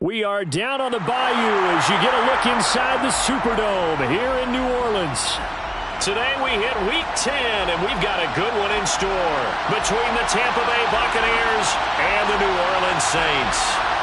We are down on the bayou as you get a look inside the Superdome here in New Orleans. Today we hit Week 10, and we've got a good one in store between the Tampa Bay Buccaneers and the New Orleans Saints.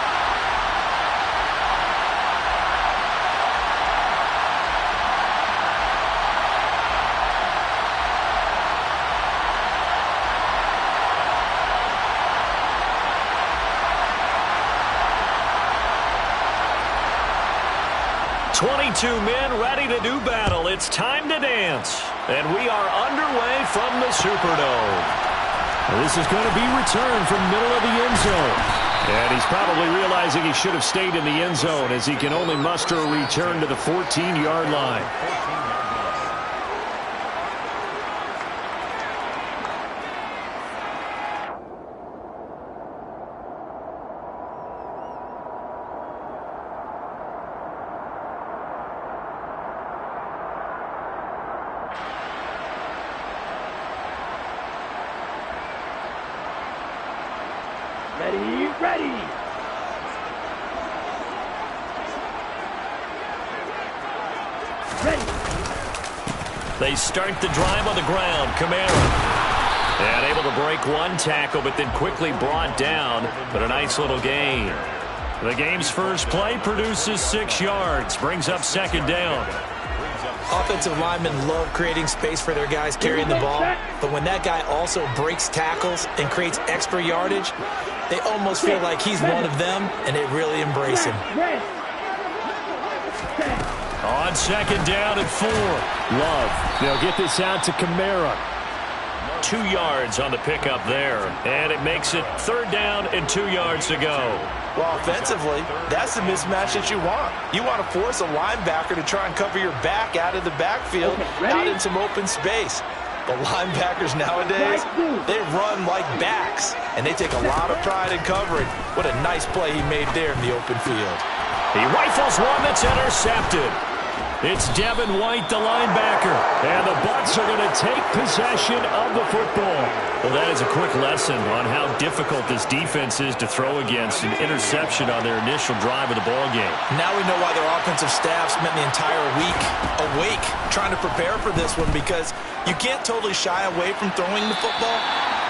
Men ready to do battle. It's time to dance. And we are underway from the Superdome. This is going to be returned from middle of the end zone. And he's probably realizing he should have stayed in the end zone as he can only muster a return to the 14-yard line. They start the drive on the ground. Kamara. And able to break one tackle, but then quickly brought down. But a nice little gain. The game's first play produces 6 yards. Brings up second down. Offensive linemen love creating space for their guys carrying the ball. But when that guy also breaks tackles and creates extra yardage, they almost feel like he's one of them, and they really embrace him. On second down and 4. Love. They'll get this out to Kamara. 2 yards on the pickup there. And it makes it third down and 2 yards to go. Well, offensively, that's the mismatch that you want. You want to force a linebacker to try and cover your back out of the backfield, out in some open space. But linebackers nowadays, they run like backs, and they take a lot of pride in covering. What a nice play he made there in the open field. He rifles one that's intercepted. It's Devin White, the linebacker, and the Bucs are going to take possession of the football. Well, that is a quick lesson on how difficult this defense is to throw against an interception on their initial drive of the ballgame. Now we know why their offensive staff spent the entire week awake trying to prepare for this one, because you can't totally shy away from throwing the football.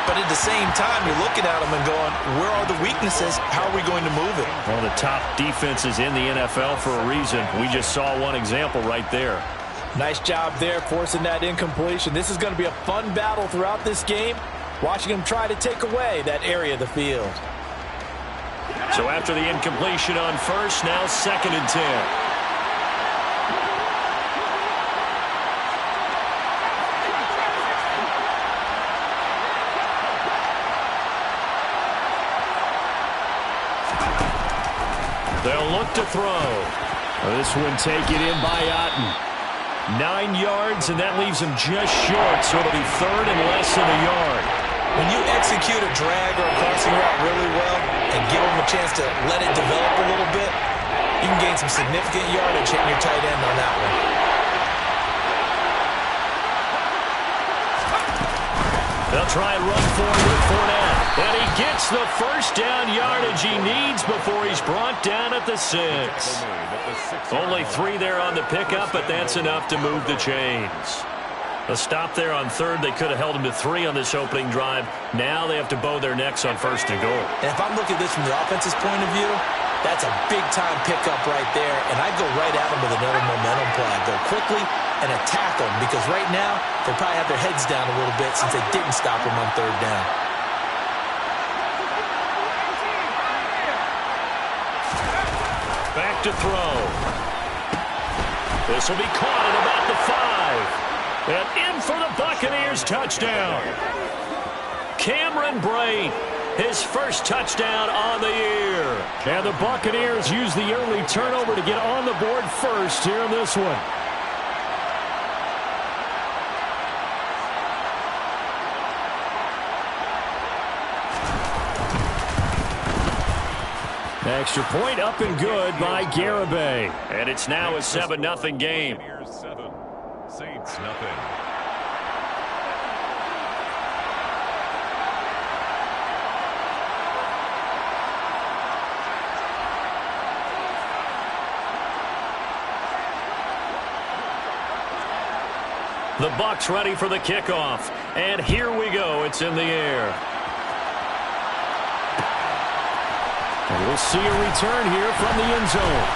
But at the same time, you're looking at them and going, where are the weaknesses? How are we going to move it? One of the top defenses in the NFL for a reason. We just saw one example right there. Nice job there forcing that incompletion. This is going to be a fun battle throughout this game, watching them try to take away that area of the field. So after the incompletion on first, now second and 10. They'll look to throw. This one taken in by Otten. 9 yards, and that leaves him just short, so it'll be third and less than a yard. When you execute a drag or a crossing route really well and give them a chance to let it develop a little bit, you can gain some significant yardage hitting your tight end on that one. They'll try and run forward with Fournette. And he gets the first down yardage he needs before he's brought down at the 6. Only 3 there on the pickup, but that's enough to move the chains. A stop there on third. They could have held him to 3 on this opening drive. Now they have to bow their necks on first and goal. And if I'm looking at this from the offense's point of view, that's a big-time pickup right there. And I go right at him with another momentum play. I go quickly and attack them, because right now they probably have their heads down a little bit since they didn't stop him on third down. Back to throw. This will be caught at about the 5. And in for the Buccaneers touchdown. Cameron Brate, his first touchdown on the year. And the Buccaneers use the early turnover to get on the board first here in this one. Extra point up and good by Garibay. And it's now a 7-0 game. Saints nothing. The Bucs ready for the kickoff. And here we go. It's in the air. And we'll see a return here from the end zone.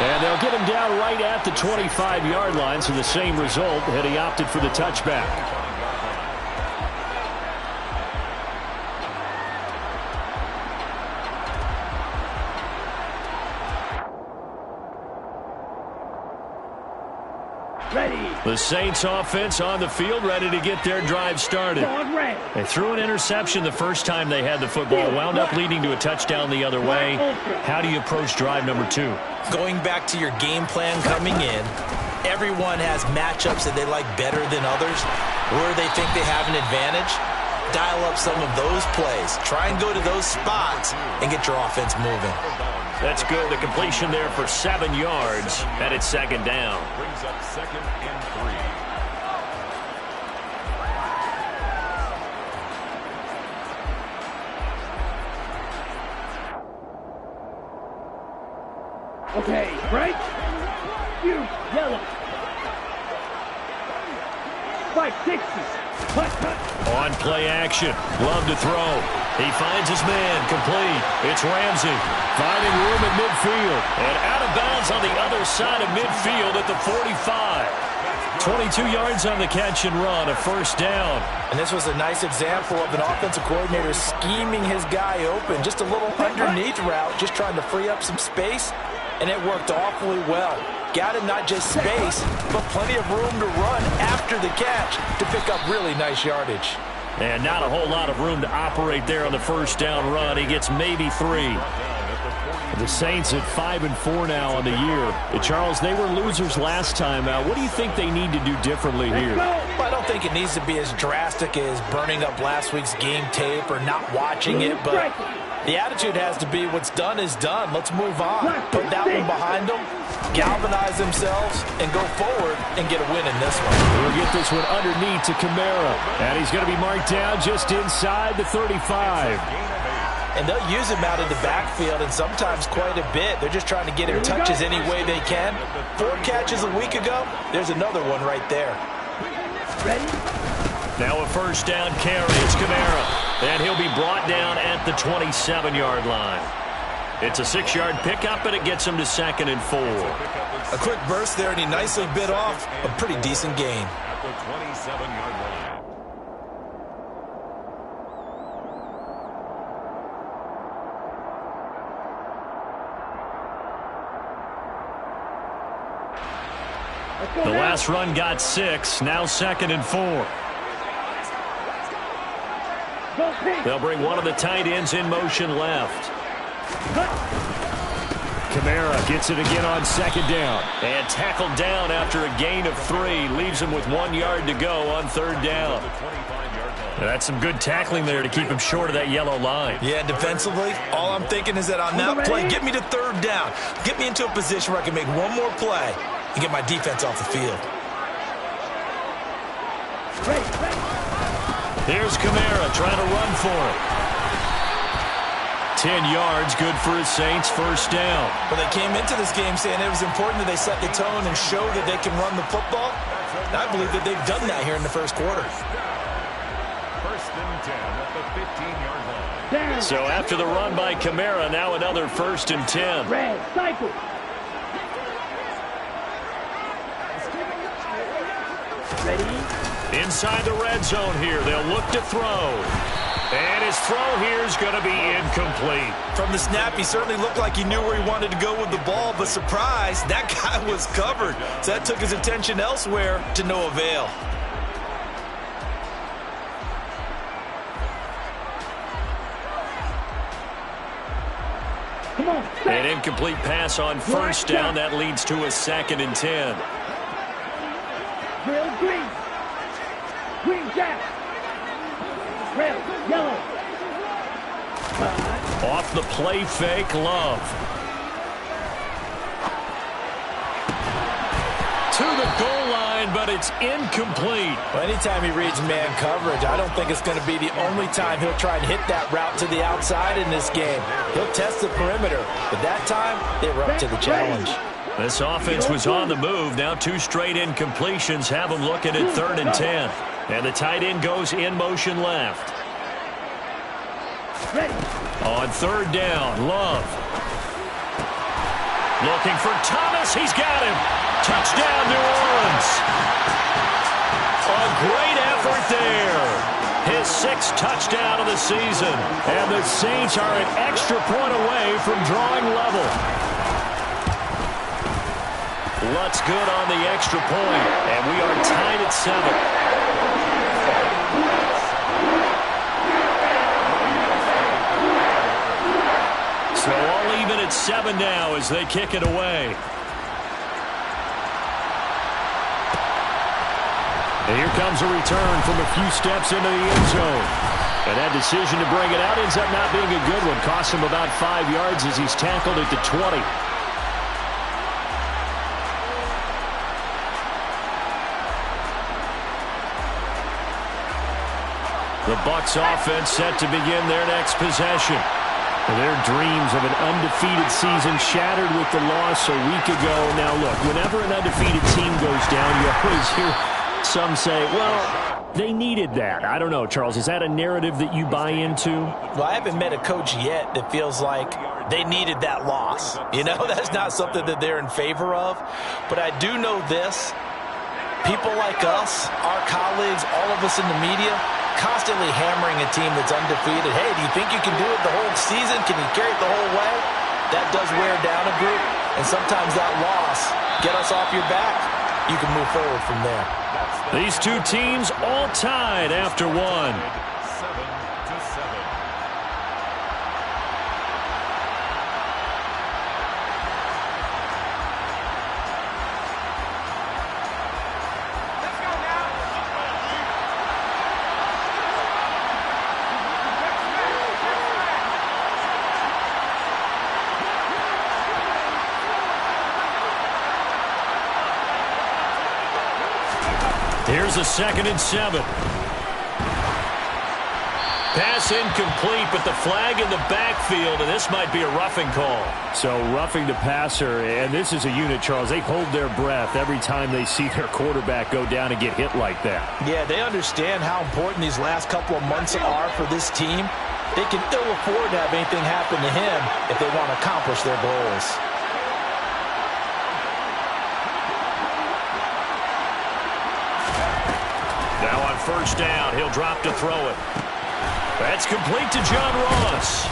And they'll get him down right at the 25-yard line, so the same result had he opted for the touchback. The Saints offense on the field, ready to get their drive started. They threw an interception the first time they had the football, wound up leading to a touchdown the other way. How do you approach drive number 2? Going back to your game plan coming in, everyone has matchups that they like better than others, where they think they have an advantage. Dial up some of those plays. Try and go to those spots and get your offense moving. That's good. The completion there for 7 yards, and it's second down. Brings up 2nd and 3. Okay, right? You, yellow. Spike 60. On play action. Love to throw. He finds his man. Complete. It's Ramsey. Finding room at midfield. And out of bounds on the other side of midfield at the 45. 22 yards on the catch and run. A first down. And this was a nice example of an offensive coordinator scheming his guy open. Just a little underneath route. Just trying to free up some space. And it worked awfully well. Got him not just space, but plenty of room to run after the catch to pick up really nice yardage. And not a whole lot of room to operate there on the first down run. He gets maybe 3. The Saints at 5-4 now on the year. Charles, they were losers last time out. What do you think they need to do differently here? Well, I don't think it needs to be as drastic as burning up last week's game tape or not watching it, but the attitude has to be what's done is done. Let's move on. Put that one behind them, galvanize themselves, and go forward and get a win in this one. We'll get this one underneath to Kamara. And he's going to be marked down just inside the 35. And they'll use him out of the backfield, and sometimes quite a bit. They're just trying to get him touches any way they can. 4 catches a week ago. There's another one right there. Ready? Now a first down carry. It's Kamara. And he'll be brought down at the 27-yard line. It's a 6-yard pickup, and it gets him to 2nd and 4. A quick burst there, and he nicely bit off a pretty decent gain. At the 27-yard line. The last run got 6. Now 2nd and 4. They'll bring one of the tight ends in motion left. Kamara gets it again on 2nd down. And tackled down after a gain of 3. Leaves him with 1 yard to go on 3rd down. That's some good tackling there to keep him short of that yellow line. Yeah, defensively, all I'm thinking is that on that play, get me to 3rd down. Get me into a position where I can make one more play and get my defense off the field. Here's Kamara trying to run for it. 10 yards, good for his Saints, first down. Well, they came into this game saying it was important that they set the tone and show that they can run the football. And I believe that they've done that here in the first quarter. First and 10 at the 15-yard line. So after the run by Kamara, now another 1st and 10. Red, cycle. Ready? Inside the red zone here. They'll look to throw. And his throw here is going to be incomplete. From the snap, he certainly looked like he knew where he wanted to go with the ball, but surprise, that guy was covered. So that took his attention elsewhere to no avail. Come on. An incomplete pass on first down. That leads to a 2nd and 10. Real green. Green jack. Red, yellow. Off the play fake, Love. To the goal line line, but it's incomplete. Well, anytime he reads man coverage, I don't think it's going to be the only time he'll try and hit that route to the outside in this game. He'll test the perimeter, but that time, they were up to the challenge. This offense was on the move. Now 2 straight incompletions have them looking at 3rd and 10. And the tight end goes in motion left. On 3rd down, Love. Looking for Thomas. He's got him. Touchdown, New Orleans. A great effort there. His 6th touchdown of the season. And the Saints are an extra point away from drawing level. Lutz good on the extra point. And we are tied at 7. So all even at 7 now as they kick it away. And here comes a return from a few steps into the end zone. And that decision to bring it out ends up not being a good one. Costs him about 5 yards as he's tackled at the 20. The Bucs offense set to begin their next possession. Their dreams of an undefeated season shattered with the loss a week ago. Now, look, whenever an undefeated team goes down, you always hear some say, well, they needed that. I don't know, Charles. Is that a narrative that you buy into? Well, I haven't met a coach yet that feels like they needed that loss. You know, that's not something that they're in favor of. But I do know this. People like us, our colleagues, all of us in the media, constantly hammering a team that's undefeated. Hey, do you think you can do it the whole season? Can you carry it the whole way? That does wear down a group, and sometimes that loss, get us off your back, you can move forward from there. These 2 teams all tied after 1. 7-7. Here's a 2nd and 7. Pass incomplete, but the flag in the backfield, and this might be a roughing call. So roughing the passer, and this is a unit, Charles. They hold their breath every time they see their quarterback go down and get hit like that. Yeah, they understand how important these last couple of months are for this team. They can ill afford to have anything happen to him if they want to accomplish their goals. Now on 1st down, he'll drop to throw it. That's complete to John Ross.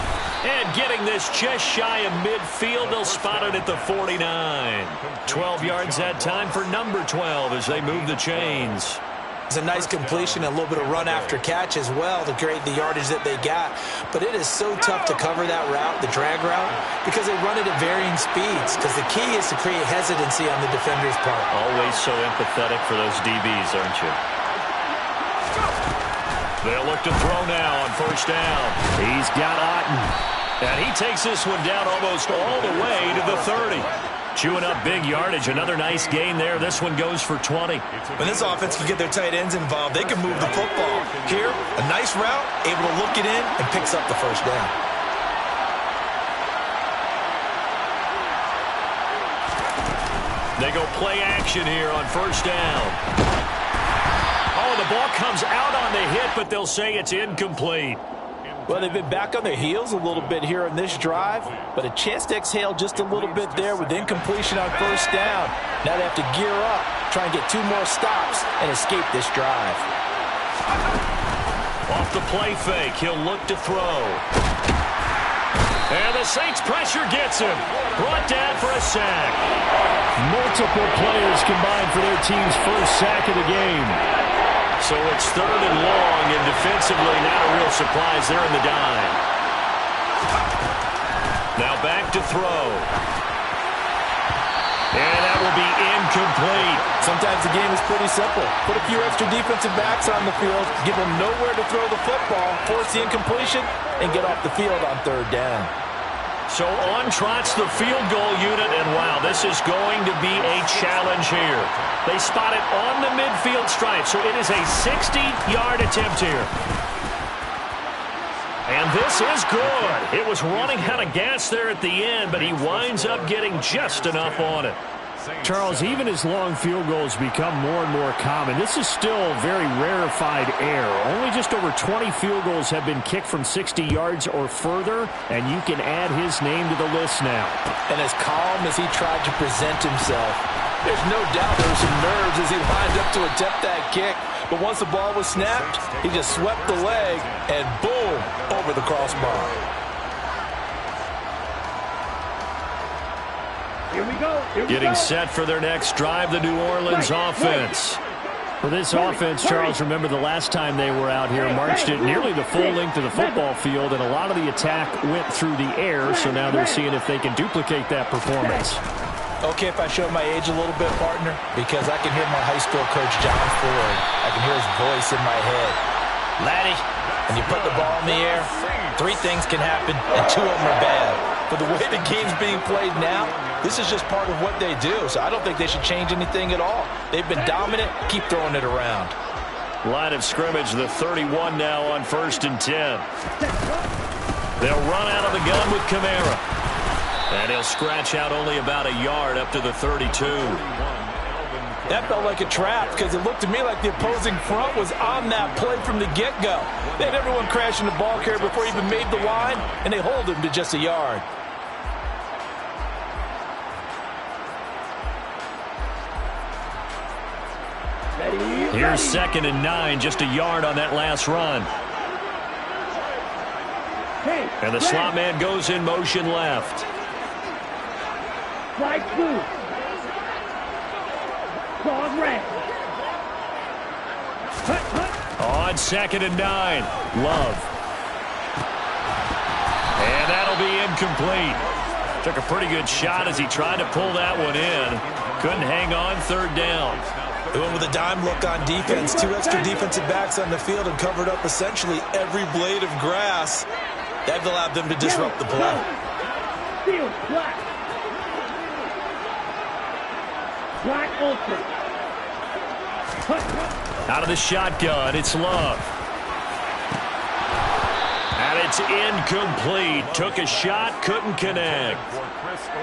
And getting this just shy of midfield, they'll spot it at the 49. 12 yards that time for number 12 as they move the chains. It's a nice completion, a little bit of run after catch as well to create the yardage that they got. But it is so tough to cover that route, the drag route, because they run it at varying speeds. Because the key is to create hesitancy on the defender's part. Always so empathetic for those DBs, aren't you? They'll look to throw now on 1st down. He's got Otten. And he takes this one down almost all the way to the 30. Chewing up big yardage. Another nice gain there. This one goes for 20. When this offense can get their tight ends involved, they can move the football. Here, a nice route, able to look it in, and picks up the 1st down. They go play action here on 1st down. Oh, the ball comes out on the hit, but they'll say it's incomplete. Well, they've been back on their heels a little bit here in this drive, but a chance to exhale just a little bit there with incompletion on 1st down. Now they have to gear up, try and get 2 more stops, and escape this drive. Off the play fake, he'll look to throw. And the Saints pressure gets him. Brought down for a sack. Multiple players combined for their team's 1st sack of the game. So it's 3rd and long, and defensively not a real surprise there in the dime. Now back to throw. And that will be incomplete. Sometimes the game is pretty simple. Put a few extra defensive backs on the field, give them nowhere to throw the football, force the incompletion, and get off the field on 3rd down. So on trots the field goal unit, and wow, this is going to be a challenge here. They spot it on the midfield stripe, so it is a 60-yard attempt here. And this is good. It was running out of gas there at the end, but he winds up getting just enough on it. Charles, even as long field goals become more and more common, this is still very rarefied air. Only just over 20 field goals have been kicked from 60 yards or further, and you can add his name to the list now. And as calm as he tried to present himself, there's no doubt there were some nerves as he lined up to attempt that kick. But once the ball was snapped, he just swept the leg, and boom, over the crossbar. Here we go. Getting set for their next drive, the New Orleans offense. For this offense, Charles, remember the last time they were out here, marched it nearly the full length of the football field, and a lot of the attack went through the air, so now they're seeing if they can duplicate that performance. Okay, if I show my age a little bit, partner, because I can hear my high school coach, John Ford. I can hear his voice in my head. Laddie, when you put the ball in the air, 3 things can happen, and 2 of them are bad. But the way the game's being played now, this is just part of what they do, so I don't think they should change anything at all. They've been dominant. Keep throwing it around. Line of scrimmage, the 31 now on 1st and 10. They'll run out of the gun with Kamara. And he'll scratch out only about a yard up to the 32. That felt like a trap because it looked to me like the opposing front was on that play from the get-go. They had everyone crashing the ball carrier before he even made the line, and they hold him to just a yard. Here's 2nd and 9, just a yard on that last run. And the slot man goes in motion left. Right through. Cross red. On 2nd and 9, Love. And that'll be incomplete. Took a pretty good shot as he tried to pull that one in. Couldn't hang on 3rd down. They went with a dime look on defense. 2 extra defensive backs on the field and covered up essentially every blade of grass. That allowed them to disrupt the play. Field black. Black ultra. Out of the shotgun, it's Love. And it's incomplete. Took a shot, couldn't connect.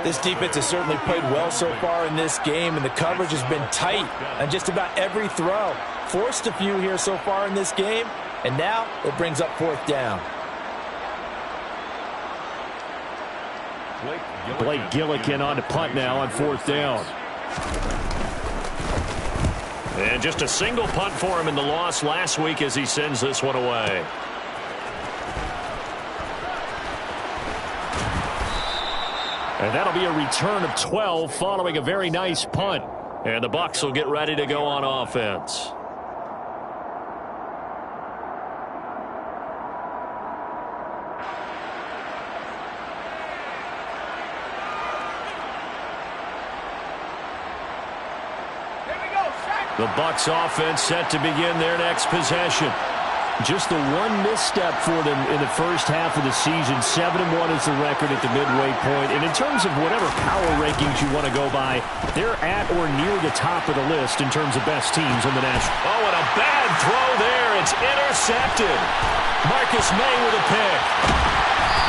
This defense has certainly played well so far in this game, and the coverage has been tight on just about every throw. Forced a few here so far in this game, and now it brings up 4th down. Blake Gillikin on to punt now on 4th down. And just a single punt for him in the loss last week as he sends this one away. And that'll be a return of 12 following a very nice punt. And the Bucs will get ready to go on offense. The Bucs offense set to begin their next possession. Just the one misstep for them in the first half of the season. 7-1 is the record at the midway point. And in terms of whatever power rankings you want to go by, they're at or near the top of the list in terms of best teams in the National. Oh, and a bad throw there. It's intercepted. Marcus May with a pick.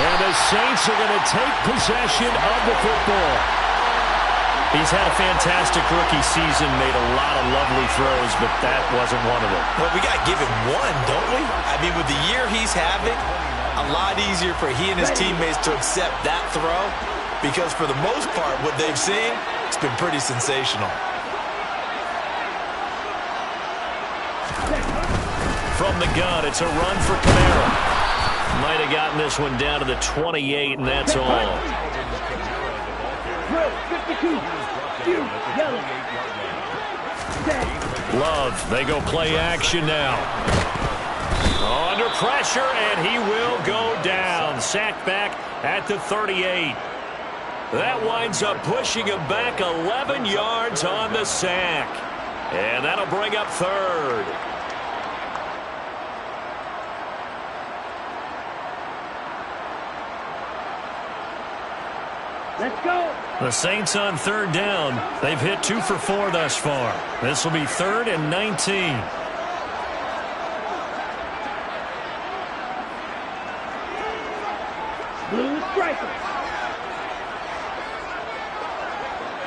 And the Saints are going to take possession of the football. He's had a fantastic rookie season, made a lot of lovely throws, but that wasn't one of them. Well, we got to give him one, don't we? I mean, with the year he's having, a lot easier for he and his teammates to accept that throw because for the most part, what they've seen, it's been pretty sensational. From the gun, it's a run for Kamara. Might have gotten this one down to the 28, and that's all. Love, they go play action now. Under pressure, and he will go down. Sacked back at the 38. That winds up pushing him back 11 yards on the sack. And that'll bring up 3rd. Let's go. The Saints on third down. They've hit 2 for 4 thus far. This will be 3rd and 19. Blue striker.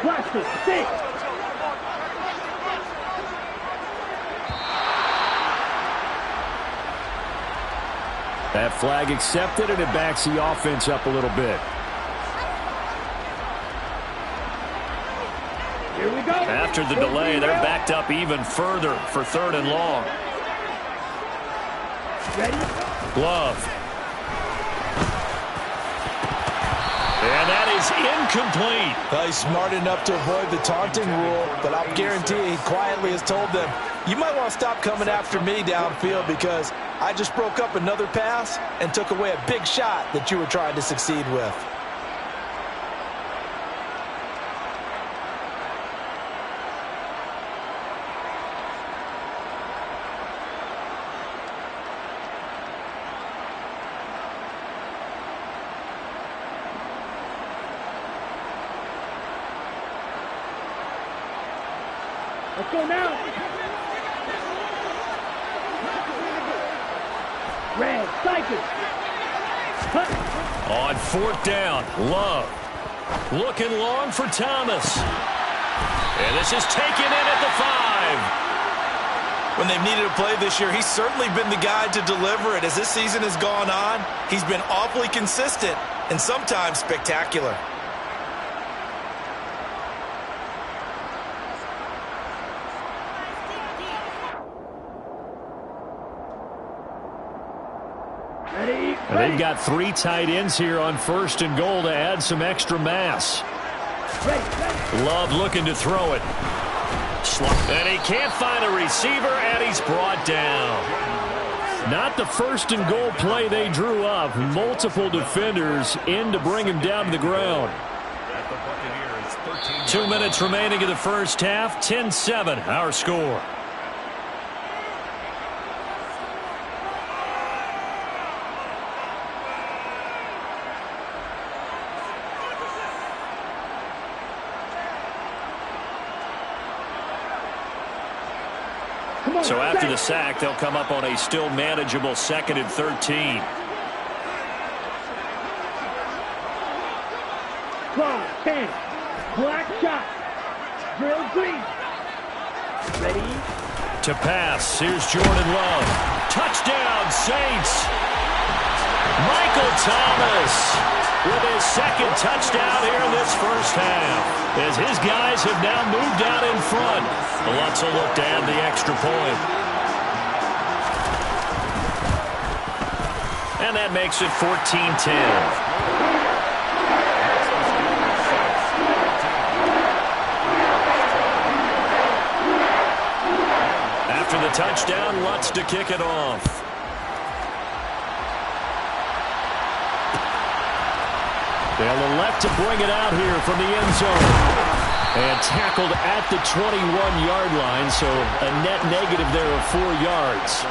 Plastic, 6. That flag accepted, and it backs the offense up a little bit. Here we go. After the delay, they're backed up even further for 3rd and long. Ready? Glove. And that is incomplete. Well, he's smart enough to avoid the taunting rule, but I'll guarantee he quietly has told them, you might want to stop coming after me downfield because I just broke up another pass and took away a big shot that you were trying to succeed with. Let's go now. Red, cycle. On 4th down, Love. Looking long for Thomas. And this is taken in at the 5. When they've needed a play this year, he's certainly been the guy to deliver it. As this season has gone on, he's been awfully consistent and sometimes spectacular. Ready? They've got 3 tight ends here on 1st and goal to add some extra mass. Ready. Love looking to throw it. And he can't find a receiver, and he's brought down. Not the 1st and goal play they drew up. Multiple defenders in to bring him down to the ground. 2 minutes remaining in the first half. 10-7, our score. So after the sack, they'll come up on a still manageable 2nd and 13. Claw, 10. Black shot. Drill green. Ready? To pass. Here's Jordan Love. Touchdown, Saints. Michael Thomas with his 2nd touchdown here in this first half. As his guys have now moved out in front. The Lutz will look to add the extra point. And that makes it 14-10. After the touchdown, Lutz to kick it off. They'll elect to bring it out here from the end zone. And tackled at the 21-yard line, so a net negative there of 4 yards.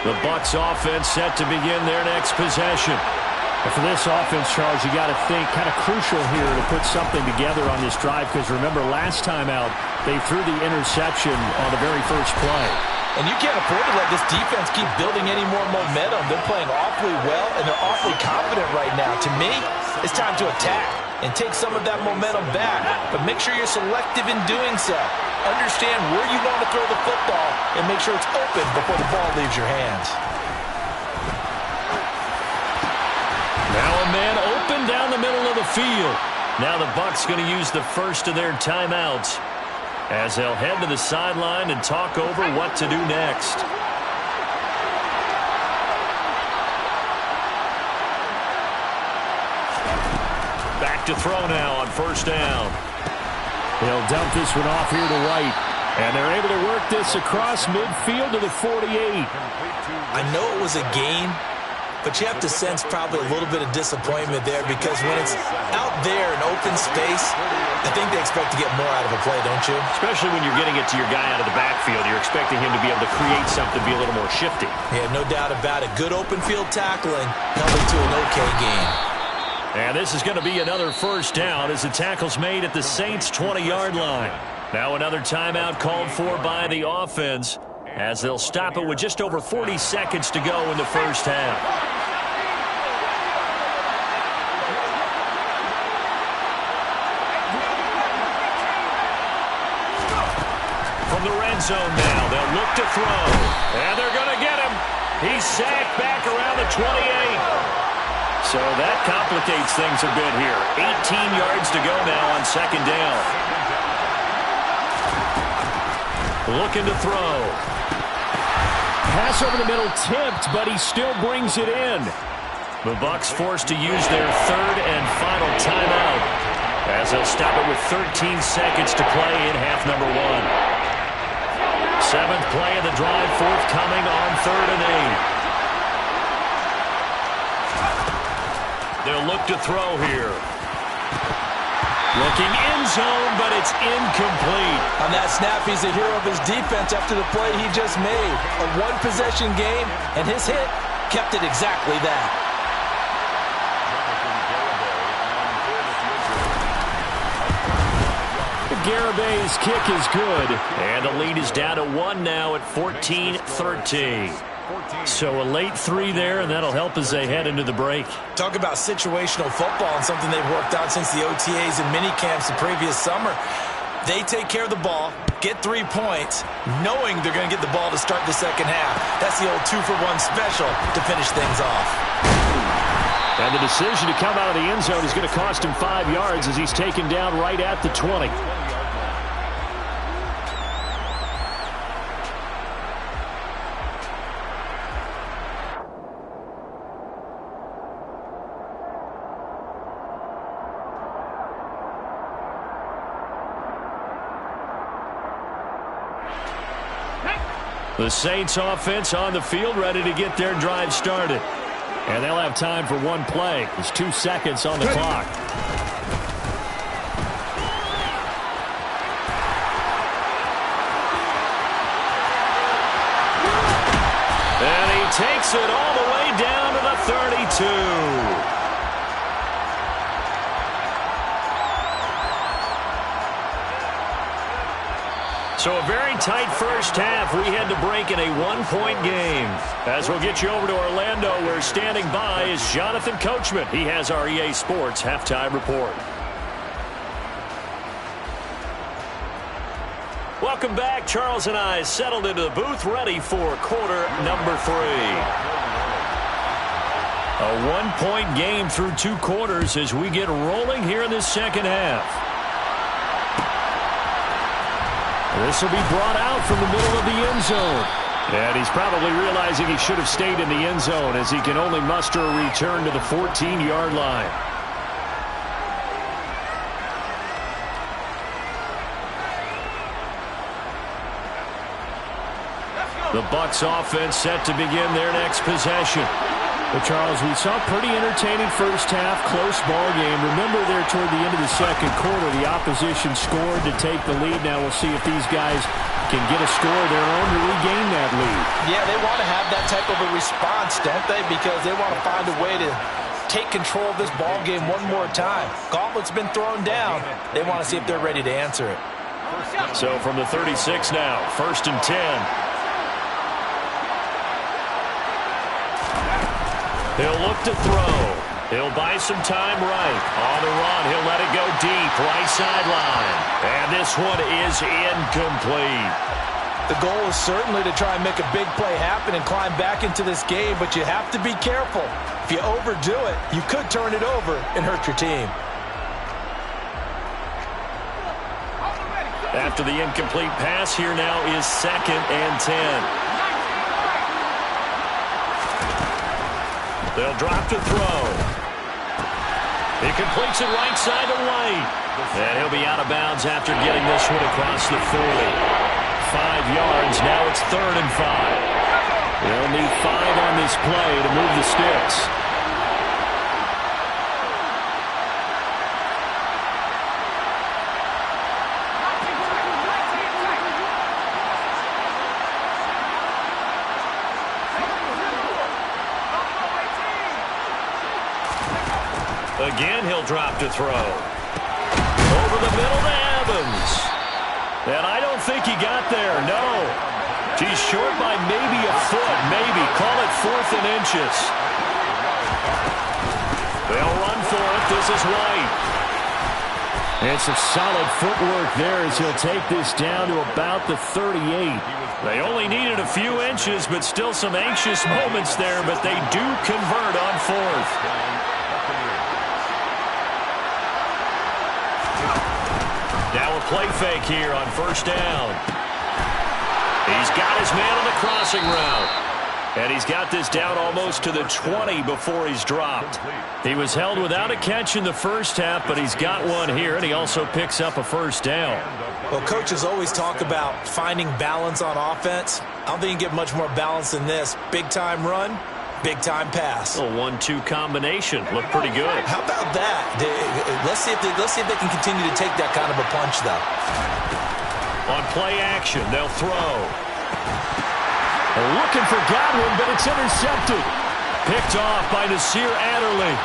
The Bucs offense set to begin their next possession. And for this offense, Charles, you got to think kind of crucial here to put something together on this drive, because remember last time out they threw the interception on the very first play. And you can't afford to let this defense keep building any more momentum. They're playing awfully well, and they're awfully confident right now. To me, it's time to attack and take some of that momentum back. But make sure you're selective in doing so. Understand where you want to throw the football and make sure it's open before the ball leaves your hands. Now a man open down the middle of the field. Now the Bucs going to use the first of their timeouts as they'll head to the sideline and talk over what to do next. Back to throw now on 1st down. They'll dump this one off here to right. And they're able to work this across midfield to the 48. I know it was a gain, but you have to sense probably a little bit of disappointment there because when it's out there in open space, I think they expect to get more out of a play, don't you? Especially when you're getting it to your guy out of the backfield. You're expecting him to be able to create something, be a little more shifty. Yeah, no doubt about it. Good open field tackling held it to an okay game. And this is going to be another first down as the tackle's made at the Saints' 20-yard line. Now another timeout called for by the offense as they'll stop it with just over 40 seconds to go in the first half. From the red zone now, they'll look to throw. And they're going to get him. He's sacked back around the 28. So that complicates things a bit here. 18 yards to go now on second down. Looking to throw. Pass over the middle tipped, but he still brings it in. The Bucs forced to use their third and final timeout as they'll stop it with 13 seconds to play in half number one. Seventh play of the drive forthcoming on 3rd and 8. They'll look to throw here. Looking end zone, but it's incomplete. On that snap, he's a hero of his defense after the play he just made. A one-possession game, and his hit kept it exactly that. Garabay's kick is good, and the lead is down to 1 now at 14-13. So a late 3 there, and that'll help as they head into the break. Talk about situational football and something they've worked out since the OTAs and mini camps the previous summer. They take care of the ball, get 3 points, knowing they're going to get the ball to start the second half. That's the old 2-for-1 special to finish things off. And the decision to come out of the end zone is going to cost him 5 yards as he's taken down right at the 20. The Saints offense on the field ready to get their drive started. And they'll have time for one play. There's 2 seconds on the clock. And he takes it all the way down to the 32. So a very tight first half. We had to break in a 1-point game. As we'll get you over to Orlando, where standing by is Jonathan Coachman. He has our EA Sports halftime report. Welcome back. Charles and I settled into the booth, ready for quarter number 3. A 1-point game through 2 quarters as we get rolling here in this second half. This will be brought out from the middle of the end zone. And he's probably realizing he should have stayed in the end zone as he can only muster a return to the 14-yard line. The Bucs offense set to begin their next possession. Well, Charles, we saw a pretty entertaining first half, close ball game. Remember there toward the end of the second quarter, the opposition scored to take the lead. Now we'll see if these guys can get a score of their own to regain that lead. Yeah, they want to have that type of a response, don't they? Because they want to find a way to take control of this ball game one more time. Gauntlet's been thrown down. They want to see if they're ready to answer it. So from the 36 now, 1st and 10. He'll look to throw. He'll buy some time right. On the run, he'll let it go deep, right sideline. And this one is incomplete. The goal is certainly to try and make a big play happen and climb back into this game, but you have to be careful. If you overdo it, you could turn it over and hurt your team. After the incomplete pass, here now is 2nd and 10. They'll drop to throw. He completes it right side to White. And he'll be out of bounds after getting this one across the 40. 5 yards. Now it's 3rd and 5. They'll need 5 on this play to move the sticks. Again, he'll drop to throw. Over the middle to Evans. And I don't think he got there, no. He's short by maybe a foot, maybe. Call it 4th and inches. They'll run for it. This is White. And some solid footwork there as he'll take this down to about the 38. They only needed a few inches, but still some anxious moments there, but they do convert on 4th. Now a play fake here on 1st down. He's got his man on the crossing route. And he's got this down almost to the 20 before he's dropped. He was held without a catch in the first half, but he's got one here, and he also picks up a 1st down. Well, coaches always talk about finding balance on offense. I don't think you can get much more balance than this. Big-time run, big-time pass. A 1-2 combination. Looked pretty good. How about that? Let's see if they can continue to take that kind of a punch, though. On play action, they'll throw. Looking for Godwin, but it's intercepted. Picked off by Nasir Adderley.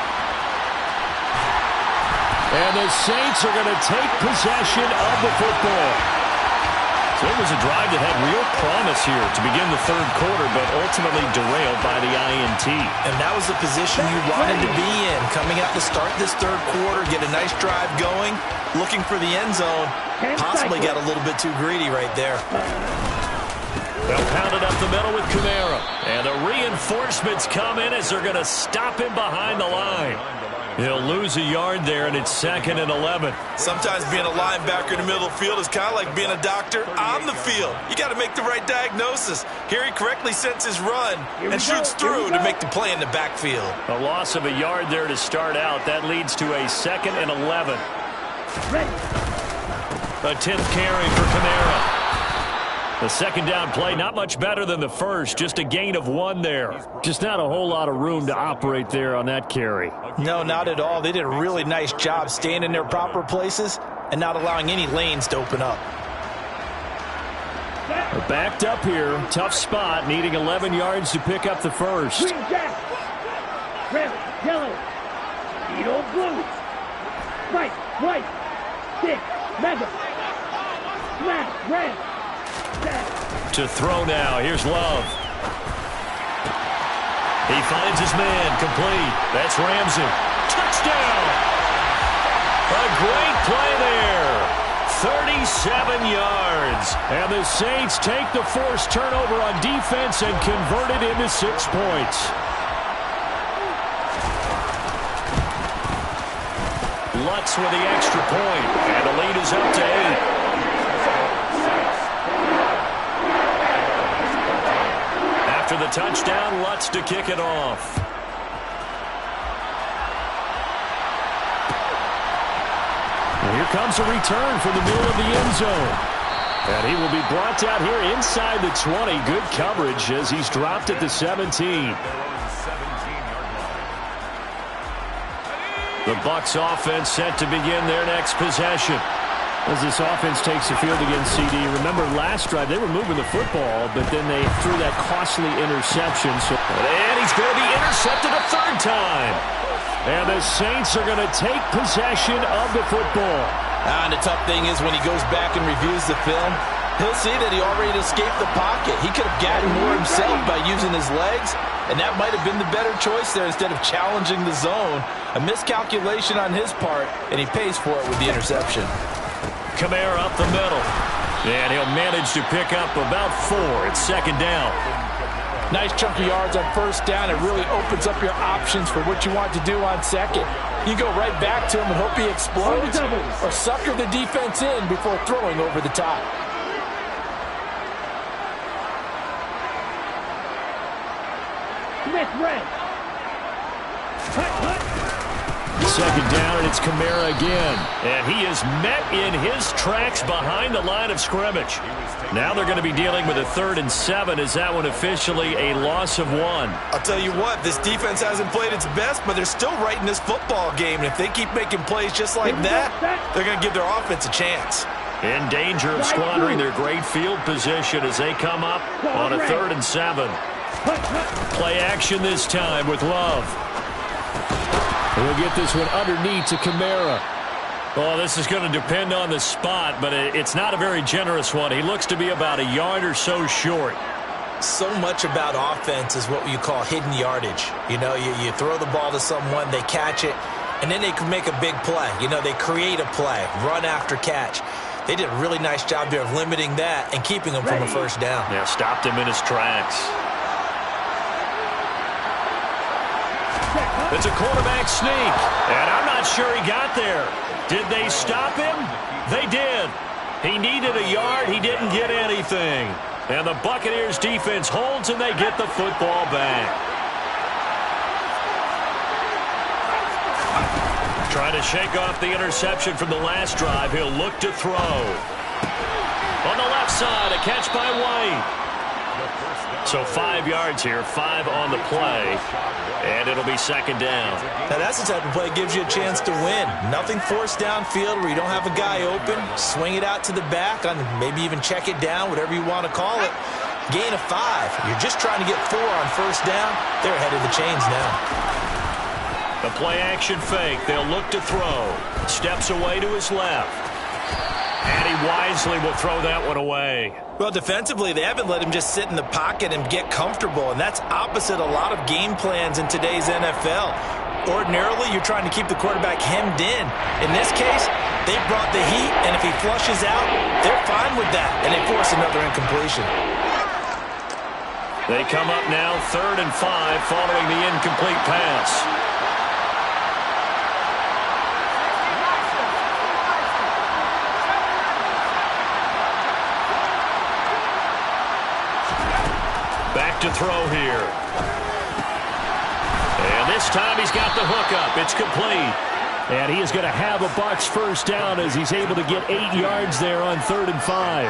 And the Saints are going to take possession of the football. So it was a drive that had real promise here to begin the 3rd quarter, but ultimately derailed by the INT. And that was the position you wanted to be in, coming out to start this 3rd quarter, get a nice drive going, looking for the end zone. Possibly got a little bit too greedy right there. They'll pound it up the middle with Kamara. And the reinforcements come in as they're going to stop him behind the line. He'll lose a yard there, and it's 2nd and 11. Sometimes being a linebacker in the middle of the field is kind of like being a doctor on the field. You got to make the right diagnosis. Here he correctly sets his run and shoots through to make the play in the backfield. A loss of a yard there to start out. That leads to a 2nd and 11. A 10th carry for Kamara. The 2nd down play, not much better than the first. Just a gain of 1 there. Just not a whole lot of room to operate there on that carry. No, not at all. They did a really nice job staying in their proper places and not allowing any lanes to open up. They're backed up here. Tough spot, needing 11 yards to pick up the first. Green jack. Red, yellow. Beetle blue. White, white. Stick, mega. Smash, red. To throw now. Here's Love. He finds his man. Complete. That's Ramsey. Touchdown. A great play there. 37 yards. And the Saints take the forced turnover on defense and convert it into 6 points. Lutz with the extra point. And the lead is up to 8. After the touchdown, Lutz to kick it off. And here comes a return from the middle of the end zone. And he will be brought down here inside the 20. Good coverage as he's dropped at the 17. The Bucs offense set to begin their next possession. As this offense takes the field against CD, remember last drive they were moving the football, but then they threw that costly interception. And he's going to be intercepted a 3rd time. And the Saints are going to take possession of the football. And the tough thing is when he goes back and reviews the film, he'll see that he already escaped the pocket. He could have gotten more himself by using his legs, and that might have been the better choice there instead of challenging the zone. A miscalculation on his part, and he pays for it with the interception. Kamara up the middle. And he'll manage to pick up about 4. It's 2nd down. Nice chunk of yards on 1st down. It really opens up your options for what you want to do on 2nd. You go right back to him and hope he explodes, or sucker the defense in before throwing over the top. Smith, red. Cut. second down, and it's Kamara again. And he is met in his tracks behind the line of scrimmage. Now they're going to be dealing with a 3rd and 7. Is that one officially a loss of 1? I'll tell you what, this defense hasn't played its best, but they're still right in this football game. And if they keep making plays just like that, they're going to give their offense a chance. In danger of squandering their great field position as they come up on a 3rd and 7. Play action this time with Love. We'll get this one underneath to Kamara. Well, this is going to depend on the spot, but it's not a very generous one. He looks to be about a yard or so short. So much about offense is what you call hidden yardage. You know, you throw the ball to someone, they catch it, and then they can make a big play. You know, they create a play, run after catch. They did a really nice job there of limiting that and keeping him from a first down. Yeah, stopped him in his tracks. It's a quarterback sneak, and I'm not sure he got there. Did they stop him? They did. He needed a yard. He didn't get anything. And the Buccaneers defense holds, and they get the football back. Trying to shake off the interception from the last drive. He'll look to throw. On the left side, a catch by White. So 5 yards here, 5 on the play, and it'll be second down. Now that's the type of play that gives you a chance to win. Nothing forced downfield where you don't have a guy open. Swing it out to the back, on maybe even check it down, whatever you want to call it. Gain of 5. You're just trying to get 4 on first down. They're ahead of the chains now. The play action fake. They'll look to throw. Steps away to his left. And he wisely will throw that one away. Well, defensively, they haven't let him just sit in the pocket and get comfortable, and that's opposite a lot of game plans in today's NFL. Ordinarily, you're trying to keep the quarterback hemmed in. In this case, they brought the heat, and if he flushes out, they're fine with that, and they force another incompletion. They come up now 3rd and 5 following the incomplete pass. Back to throw here. And this time he's got the hook up. It's complete. And he is going to have a Bucs first down as he's able to get 8 yards there on 3rd and 5.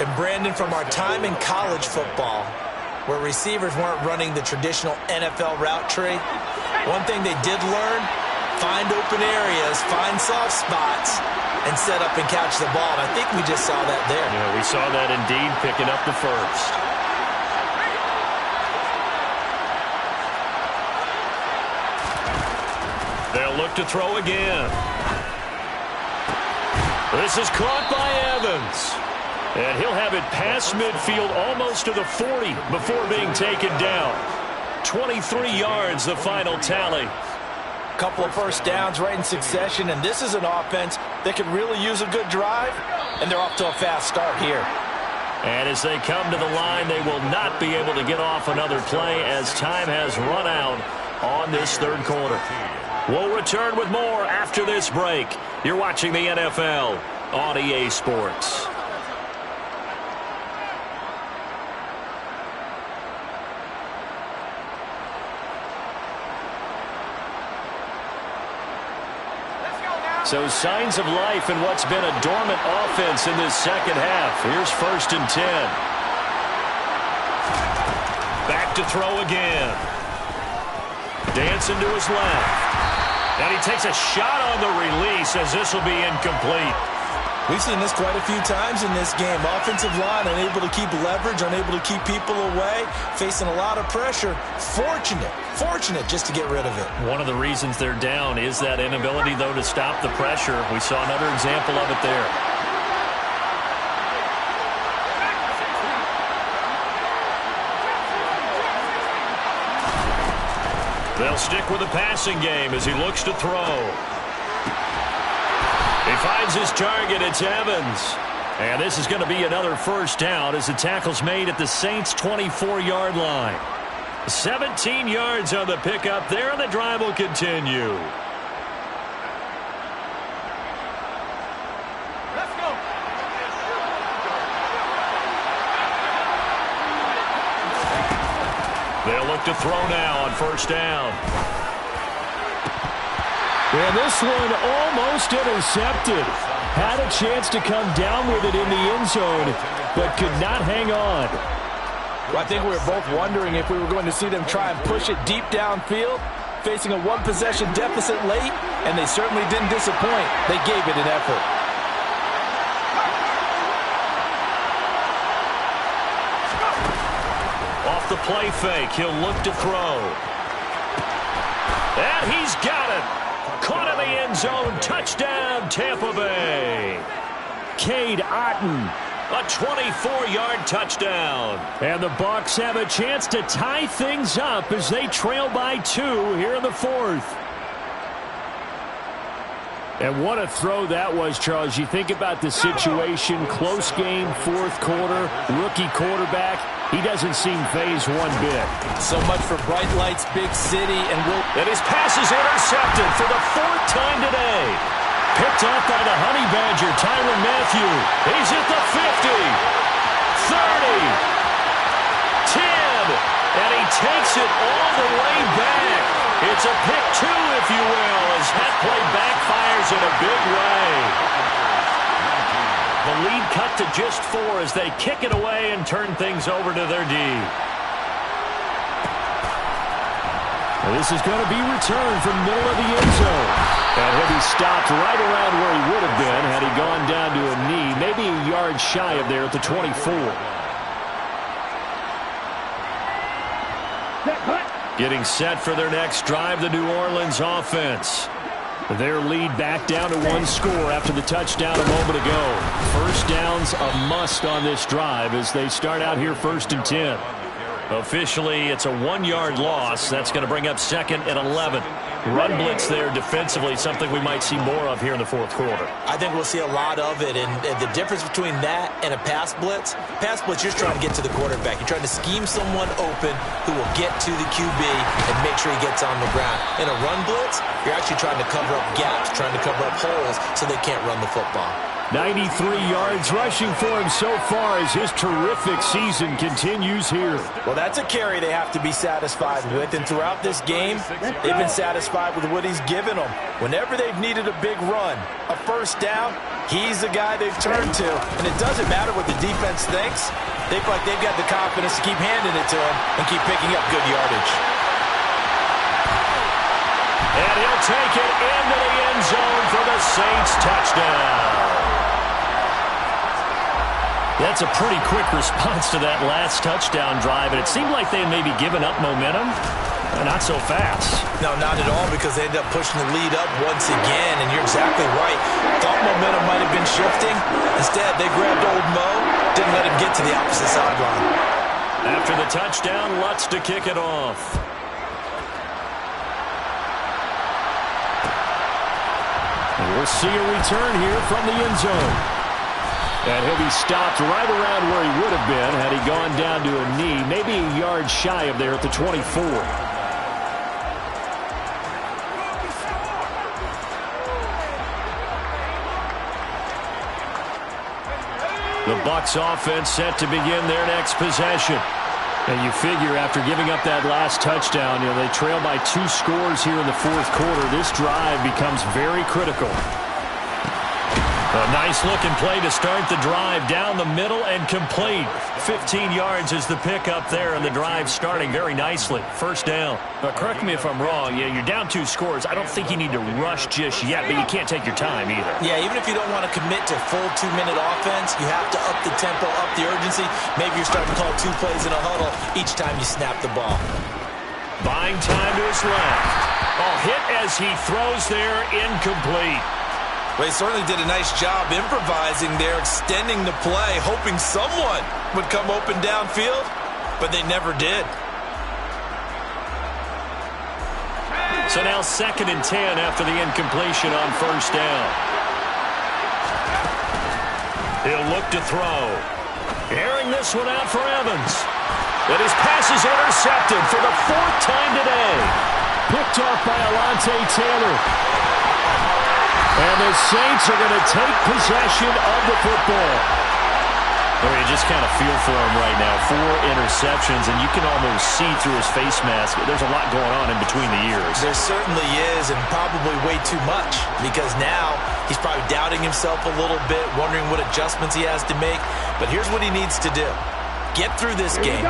And Brandon, from our time in college football, where receivers weren't running the traditional NFL route tree, one thing they did learn, find open areas, find soft spots, and set up and catch the ball. And I think we just saw that there. Yeah, we saw that indeed, picking up the first. They'll look to throw again. This is caught by Evans. And he'll have it past midfield almost to the 40 before being taken down. 23 yards, the final tally. Couple of first downs right in succession, and this is an offense that could really use a good drive, and they're off to a fast start here. And as they come to the line, they will not be able to get off another play as time has run out on this 3rd quarter. We'll return with more after this break. You're watching the NFL on EA Sports. So signs of life in what's been a dormant offense in this second half. Here's 1st and 10. Back to throw again. Dancing to his left. And he takes a shot on the release as this will be incomplete. We've seen this quite a few times in this game. Offensive line unable to keep leverage, unable to keep people away, facing a lot of pressure. Fortunate just to get rid of it. One of the reasons they're down is that inability, though, to stop the pressure. We saw another example of it there. They'll stick with the passing game as he looks to throw. He finds his target. It's Evans. And this is going to be another first down as the tackle's made at the Saints' 24-yard line. 17 yards on the pickup there, and the drive will continue. Let's go. They'll look to throw now on first down. And this one almost intercepted. Had a chance to come down with it in the end zone, but could not hang on. Well, I think we were both wondering if we were going to see them try and push it deep downfield, facing a one-possession deficit late, and they certainly didn't disappoint. They gave it an effort. Off the play fake, he'll look to throw. And he's got it. Caught in the end zone. Touchdown, Tampa Bay. Cade Otton. A 24-yard touchdown. And the Bucs have a chance to tie things up as they trail by 2 here in the 4th. And what a throw that was, Charles. You think about the situation, close game, 4th quarter, rookie quarterback. He doesn't seem phased one bit. So much for bright lights, big city, and his pass is intercepted for the 4th time today. Picked off by the Honey Badger, Tyrann Mathieu. He's at the 50, 30, 10, and he takes it all the way back. It's a pick 2, if you will, as that play backfires in a big way. The lead cut to just 4 as they kick it away and turn things over to their D. Well, this is going to be returned from the middle of the end zone. And he'll be stopped right around where he would have been had he gone down to a knee, maybe a yard shy of there at the 24. Getting set for their next drive, the New Orleans offense. Their lead back down to 1 score after the touchdown a moment ago. First down's a must on this drive as they start out here 1st and 10. Officially, it's a 1-yard loss. That's going to bring up 2nd and 11. Run blitz there defensively, something we might see more of here in the 4th quarter. I think we'll see a lot of it, and the difference between that and a pass blitz, you're just trying to get to the quarterback. You're trying to scheme someone open who will get to the QB and make sure he gets on the ground. In a run blitz, you're actually trying to cover up gaps, trying to cover up holes so they can't run the football. 93 yards rushing for him so far as his terrific season continues here. Well, that's a carry they have to be satisfied with, and throughout this game, they've been satisfied with what he's given them. Whenever they've needed a big run, a first down, he's the guy they've turned to, and it doesn't matter what the defense thinks. They feel like they've got the confidence to keep handing it to him and keep picking up good yardage. And he'll take it into the end zone for the Saints touchdown. That's a pretty quick response to that last touchdown drive, and it seemed like they had maybe given up momentum. Not so fast. No, not at all, because they ended up pushing the lead up once again, and you're exactly right. Thought momentum might have been shifting. Instead, they grabbed old Mo, didn't let him get to the opposite sideline. After the touchdown, Lutz to kick it off. And we'll see a return here from the end zone. And he'll be stopped right around where he would have been had he gone down to a knee, maybe a yard shy of there at the 24. The Bucs offense set to begin their next possession. And you figure after giving up that last touchdown, they trail by 2 scores here in the 4th quarter. This drive becomes very critical. A nice-looking play to start the drive down the middle and complete. 15 yards is the pickup there, and the drive starting very nicely. First down. Correct me if I'm wrong. Yeah, you're down 2 scores. I don't think you need to rush just yet, but you can't take your time either. Yeah, even if you don't want to commit to full 2-minute offense, you have to up the tempo, up the urgency. Maybe you're starting to call 2 plays in a huddle each time you snap the ball. Buying time to his left. Hit as he throws there, incomplete. Well, he certainly did a nice job improvising there, extending the play, hoping someone would come open downfield, but they never did. So now 2nd and 10 after the incompletion on first down. He'll look to throw. Airing this one out for Evans. And his pass is intercepted for the 4th time today. Picked off by Alontae Taylor. And the Saints are going to take possession of the football. He just kind of feel for him right now. 4 interceptions, and you can almost see through his face mask. There's a lot going on in between the ears. There certainly is, and probably way too much, because now he's probably doubting himself a little bit, wondering what adjustments he has to make. But here's what he needs to do. Get through this game.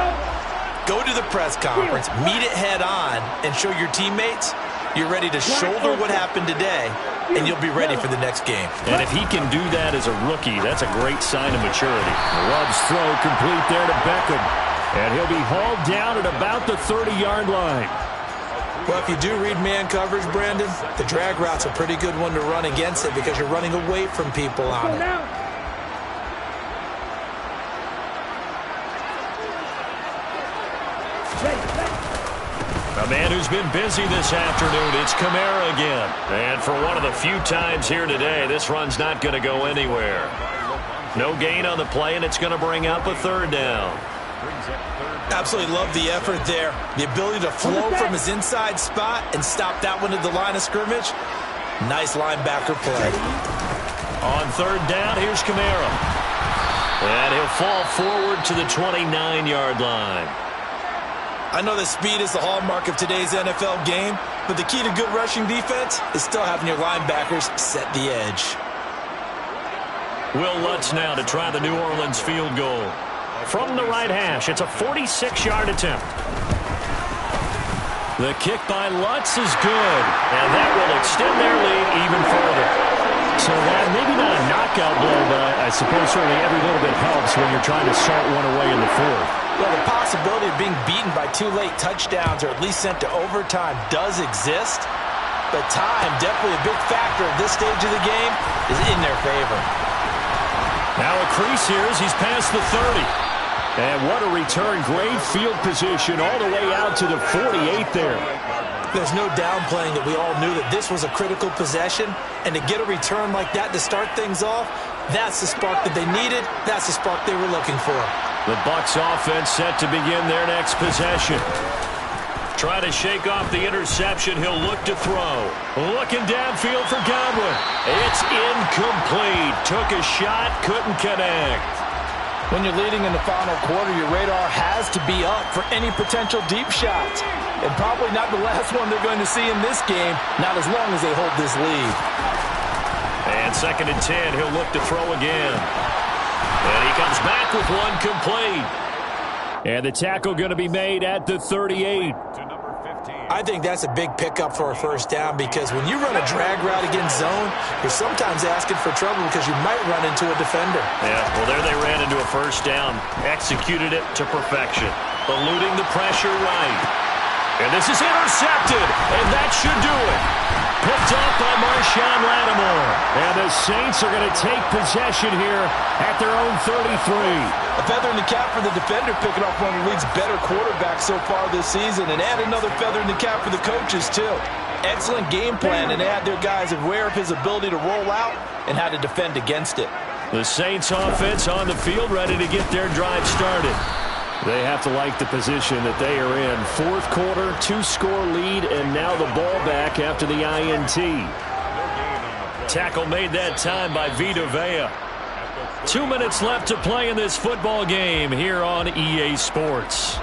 Go to the press conference, meet it head on, and show your teammates you're ready to shoulder what happened today, and you'll be ready for the next game. And if he can do that as a rookie, that's a great sign of maturity. Love's throw complete there to Beckham. And he'll be hauled down at about the 30-yard line. Well, if you do read man coverage, Brandon, the drag route's a pretty good one to run against it because you're running away from people on it. A man who's been busy this afternoon, it's Kamara again. And for one of the few times here today, this run's not going to go anywhere. No gain on the play, and it's going to bring up a 3rd down. Absolutely love the effort there. The ability to flow from his inside spot and stop that one at the line of scrimmage. Nice linebacker play. On 3rd down, here's Kamara. And he'll fall forward to the 29-yard line. I know that speed is the hallmark of today's NFL game, but the key to good rushing defense is still having your linebackers set the edge. Will Lutz now to try the New Orleans field goal. From the right hash, it's a 46-yard attempt. The kick by Lutz is good, and that will extend their lead even further. So that maybe not a knockout blow, but I suppose certainly every little bit helps when you're trying to salt one away in the 4th. Well, the possibility of being beaten by 2 late touchdowns or at least sent to overtime does exist, but time, definitely a big factor at this stage of the game, is in their favor. Now a crease here as he's past the 30. And what a return. Great field position all the way out to the 48 there. There's no downplaying that we all knew that this was a critical possession, and to get a return like that to start things off, that's the spark that they needed. That's the spark they were looking for. The Bucs offense set to begin their next possession. Try to shake off the interception. He'll look to throw. Looking downfield for Godwin. It's incomplete. Took a shot, couldn't connect. When you're leading in the final quarter, your radar has to be up for any potential deep shots. And probably not the last one they're going to see in this game, not as long as they hold this lead. And 2nd and 10, he'll look to throw again. And he comes back with one complete. And the tackle going to be made at the 38. I think that's a big pickup for a 1st down because when you run a drag route against zone, you're sometimes asking for trouble because you might run into a defender. Yeah, well, there they ran into a 1st down. Executed it to perfection. Eluding the pressure right. And this is intercepted, and that should do it. Picked up by Marshawn Lattimore. And the Saints are going to take possession here at their own 33. A feather in the cap for the defender, picking off one of the league's better quarterbacks so far this season, and add another feather in the cap for the coaches, too. Excellent game plan, and they had their guys aware of his ability to roll out and how to defend against it. The Saints offense on the field, ready to get their drive started. They have to like the position that they are in. 4th quarter, 2-score lead, and now the ball back after the INT. Tackle made that time by Vita Vea. 2 minutes left to play in this football game here on EA Sports.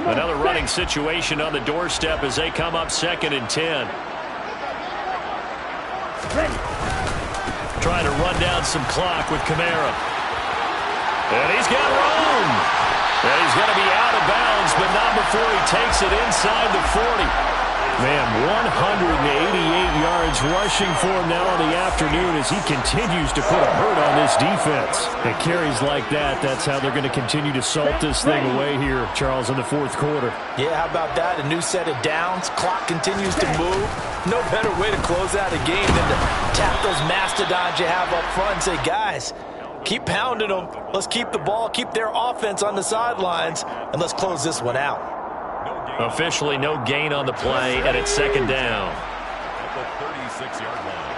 Another running situation on the doorstep as they come up 2nd and 10. Trying to run down some clock with Kamara. And he's got room. And he's going to be out of bounds, but not before he takes it inside the 40. Man, 188 yards rushing for him now in the afternoon as he continues to put a hurt on this defense. And carries like that, that's how they're going to continue to salt this thing away here, Charles, in the 4th quarter. Yeah, how about that? A new set of downs. Clock continues to move. No better way to close out a game than to tap those mastodons you have up front and say, guys, keep pounding them. Let's keep the ball, keep their offense on the sidelines, and let's close this one out. Officially no gain on the play, and it's 2nd down. At the 36-yard line.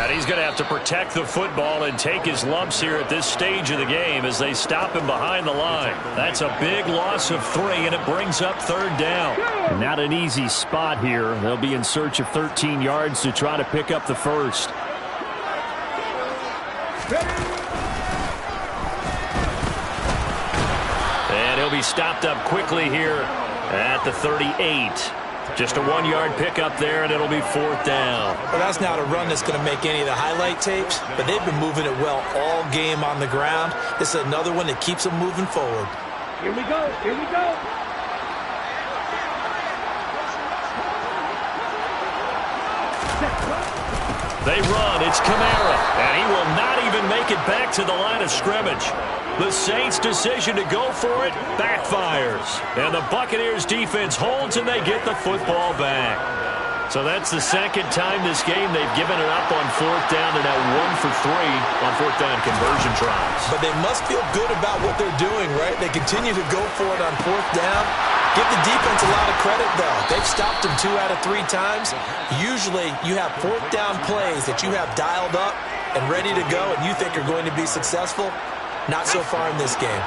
Out And he's going to have to protect the football and take his lumps here at this stage of the game as they stop him behind the line. That's a big loss of 3, and it brings up 3rd down. And not an easy spot here. They'll be in search of 13 yards to try to pick up the first. And he'll be stopped up quickly here at the 38. Just a 1-yard pickup there, and it'll be 4th down. Well, that's not a run that's going to make any of the highlight tapes, but they've been moving it well all game on the ground. This is another one that keeps them moving forward. Here we go. Here we go. They run. It's Kamara, and he will not even make it back to the line of scrimmage. The Saints' decision to go for it backfires. And the Buccaneers' defense holds, and they get the football back. So that's the second time this game they've given it up on 4th down. They're now 1 for 3 on 4th down conversion tries. But they must feel good about what they're doing, right? They continue to go for it on 4th down. Give the defense a lot of credit, though. They've stopped them 2 out of 3 times. Usually, you have 4th down plays that you have dialed up and ready to go, and you think are going to be successful. Not so far in this game.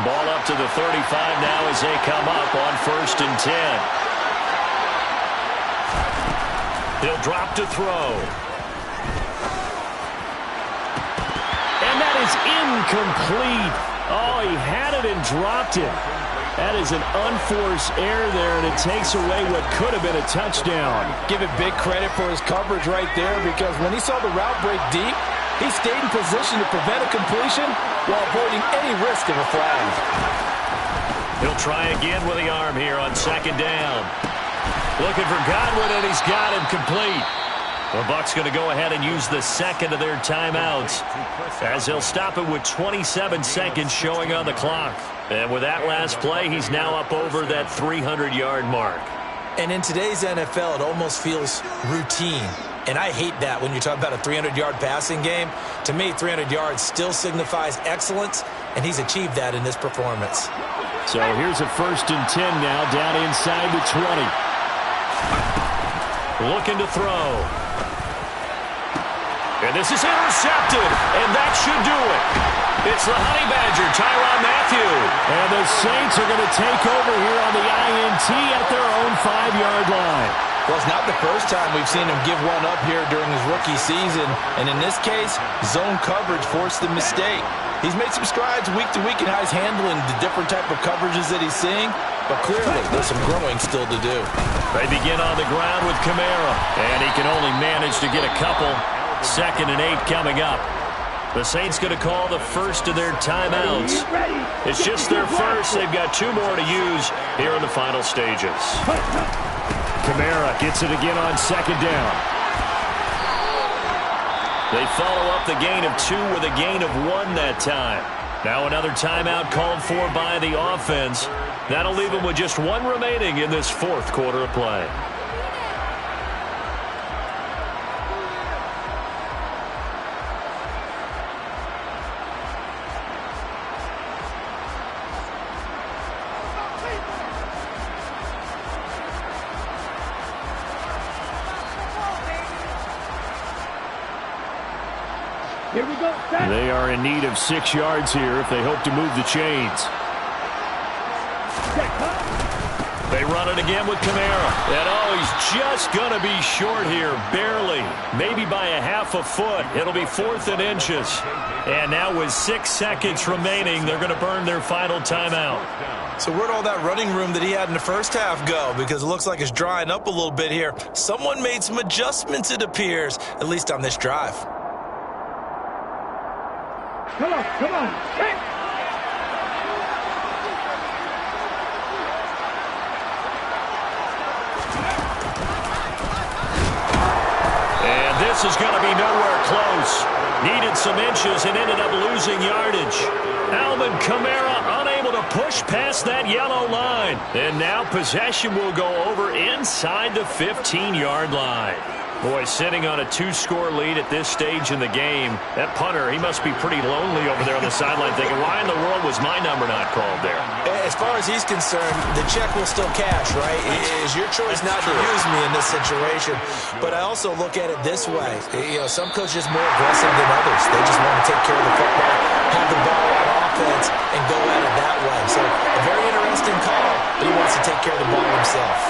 Ball up to the 35 now as they come up on 1st and 10. He'll drop to throw. And that is incomplete. Oh, he had it and dropped it. That is an unforced error there, and it takes away what could have been a touchdown. Give it big credit for his coverage right there, because when he saw the route break deep, he stayed in position to prevent a completion while avoiding any risk of a flag. He'll try again with the arm here on 2nd down. Looking for Godwin, and he's got him complete. The Bucs going to go ahead and use the second of their timeouts as they'll stop it with 27 seconds showing on the clock. And with that last play, he's now up over that 300-yard mark. And in today's NFL, it almost feels routine. And I hate that when you're talking about a 300-yard passing game. To me, 300 yards still signifies excellence, and he's achieved that in this performance. So here's a 1st and 10 now, down inside the 20. Looking to throw. And this is intercepted, and that should do it. It's the Honey Badger, Tyrann Mathieu. And the Saints are going to take over here on the INT at their own 5-yard line. Well, it's not the first time we've seen him give one up here during his rookie season. And in this case, zone coverage forced the mistake. He's made some strides week to week in how he's handling the different type of coverages that he's seeing. But clearly, there's some growing still to do. They begin on the ground with Kamara. And he can only manage to get a couple. 2nd and 8 coming up. The Saints going to call the first of their timeouts. It's just their first. They've got 2 more to use here in the final stages. Kamara gets it again on 2nd down. They follow up the gain of 2 with a gain of 1 that time. Now another timeout called for by the offense. That'll leave them with just 1 remaining in this 4th quarter of play. Here we go. They are in need of 6 yards here if they hope to move the chains. They run it again with Kamara. And he's just going to be short here, barely. Maybe by a half a foot. It'll be 4th and inches. And now with 6 seconds remaining, they're going to burn their final timeout. So where'd all that running room that he had in the first half go? Because it looks like it's drying up a little bit here. Someone made some adjustments, it appears, at least on this drive. Come on, come on. Hey. And this is going to be nowhere close. Needed some inches and ended up losing yardage. Alvin Kamara unable to push past that yellow line. And now possession will go over inside the 15-yard line. Boy, sitting on a 2-score lead at this stage in the game, that punter, he must be pretty lonely over there on the sideline thinking, why in the world was my number not called there? As far as he's concerned, the check will still cash, right? It is your choice not to use me in this situation. But I also look at it this way. You know, some coaches are more aggressive than others. They just want to take care of the football, have the ball on offense, and go at it that way. So a very interesting call, but he wants to take care of the ball himself.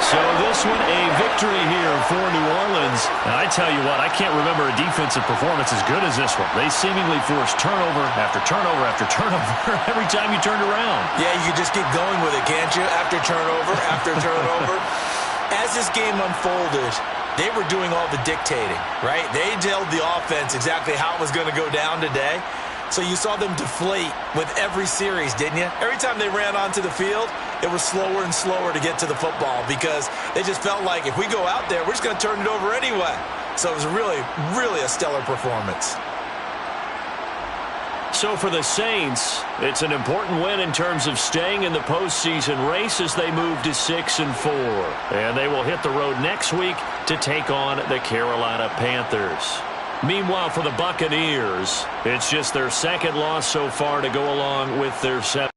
So this one a victory here for New Orleans. And I tell you what, I can't remember a defensive performance as good as this one. They seemingly forced turnover after turnover after turnover every time you turned around. Yeah, you can just keep going with it, can't you? After turnover. As this game unfolded, they were doing all the dictating, right? They told the offense exactly how it was going to go down today. So you saw them deflate with every series, didn't you? Every time they ran onto the field, it was slower and slower to get to the football because they just felt like if we go out there, we're just going to turn it over anyway. So it was really, really a stellar performance. So for the Saints, it's an important win in terms of staying in the postseason race as they move to 6-4. And they will hit the road next week to take on the Carolina Panthers. Meanwhile, for the Buccaneers, it's just their second loss so far to go along with their 7th.